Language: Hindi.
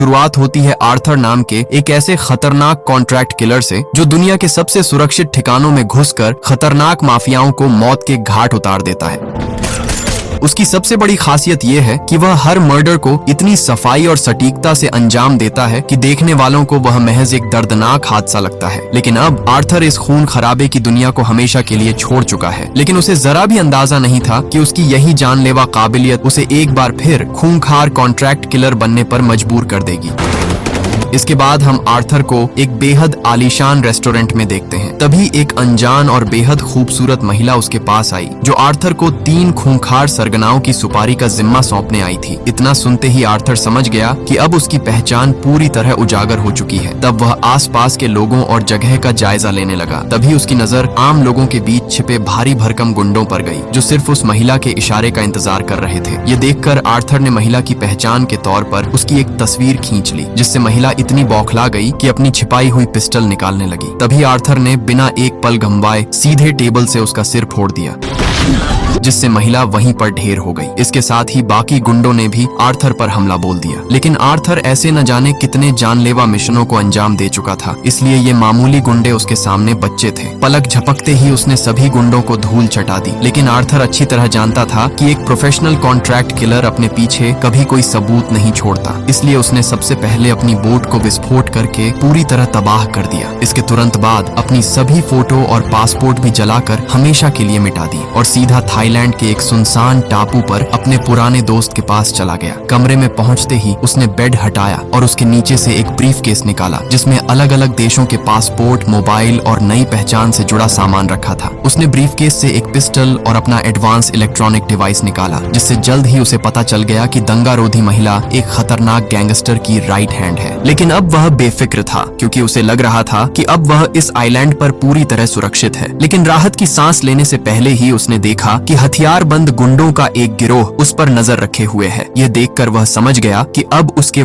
शुरुआत होती है आर्थर नाम के एक ऐसे खतरनाक कॉन्ट्रैक्ट किलर से जो दुनिया के सबसे सुरक्षित ठिकानों में घुसकर खतरनाक माफियाओं को मौत के घाट उतार देता है। उसकी सबसे बड़ी खासियत यह है कि वह हर मर्डर को इतनी सफाई और सटीकता से अंजाम देता है कि देखने वालों को वह महज एक दर्दनाक हादसा लगता है। लेकिन अब आर्थर इस खून खराबे की दुनिया को हमेशा के लिए छोड़ चुका है, लेकिन उसे जरा भी अंदाजा नहीं था कि उसकी यही जानलेवा काबिलियत उसे एक बार फिर खूंखार कॉन्ट्रैक्ट किलर बनने पर मजबूर कर देगी। इसके बाद हम आर्थर को एक बेहद आलीशान रेस्टोरेंट में देखते हैं। तभी एक अनजान और बेहद खूबसूरत महिला उसके पास आई जो आर्थर को 3 खूंखार सरगनाओं की सुपारी का जिम्मा सौंपने आई थी। इतना सुनते ही आर्थर समझ गया कि अब उसकी पहचान पूरी तरह उजागर हो चुकी है। तब वह आसपास के लोगों और जगह का जायजा लेने लगा। तभी उसकी नजर आम लोगों के बीच छिपे भारी भरकम गुंडों पर गई जो सिर्फ उस महिला के इशारे का इंतजार कर रहे थे। ये देखकर आर्थर ने महिला की पहचान के तौर पर उसकी एक तस्वीर खींच ली, जिससे महिला इतनी बौखला गई कि अपनी छिपाई हुई पिस्टल निकालने लगी। तभी आर्थर ने बिना एक पल गंवाए सीधे टेबल से उसका सिर फोड़ दिया, जिससे महिला वहीं पर ढेर हो गई। इसके साथ ही बाकी गुंडों ने भी आर्थर पर हमला बोल दिया। लेकिन आर्थर ऐसे न जाने कितने जानलेवा मिशनों को अंजाम दे चुका था, इसलिए ये मामूली गुंडे उसके सामने बच्चे थे। पलक झपकते ही उसने सभी गुंडों को धूल चटा दी। लेकिन आर्थर अच्छी तरह जानता था कि एक प्रोफेशनल कॉन्ट्रैक्ट किलर अपने पीछे कभी कोई सबूत नहीं छोड़ता, इसलिए उसने सबसे पहले अपनी बोट को विस्फोट करके पूरी तरह तबाह कर दिया। इसके तुरंत बाद अपनी सभी फोटो और पासपोर्ट भी जलाकर हमेशा के लिए मिटा दी और सीधा थाईलैंड के एक सुनसान टापू पर अपने पुराने दोस्त के पास चला गया। कमरे में पहुंचते ही उसने बेड हटाया और उसके नीचे से एक ब्रीफकेस निकाला जिसमें अलग अलग देशों के पासपोर्ट, मोबाइल और नई पहचान से जुड़ा सामान रखा था। उसने ब्रीफकेस से एक पिस्टल और अपना एडवांस इलेक्ट्रॉनिक डिवाइस निकाला, जिससे जल्द ही उसे पता चल गया कि दंगारोधी महिला एक खतरनाक गैंगस्टर की राइट हैंड है। लेकिन अब वह बेफिक्र था क्योंकि उसे लग रहा था कि अब वह इस आइलैंड पर पूरी तरह सुरक्षित है। लेकिन राहत की सांस लेने से पहले ही उसने देखा कि हथियारबंद गुंडों का एक गिरोह उस पर नजर रखे हुए है। यह देखकर वह समझ गया कि अब उसके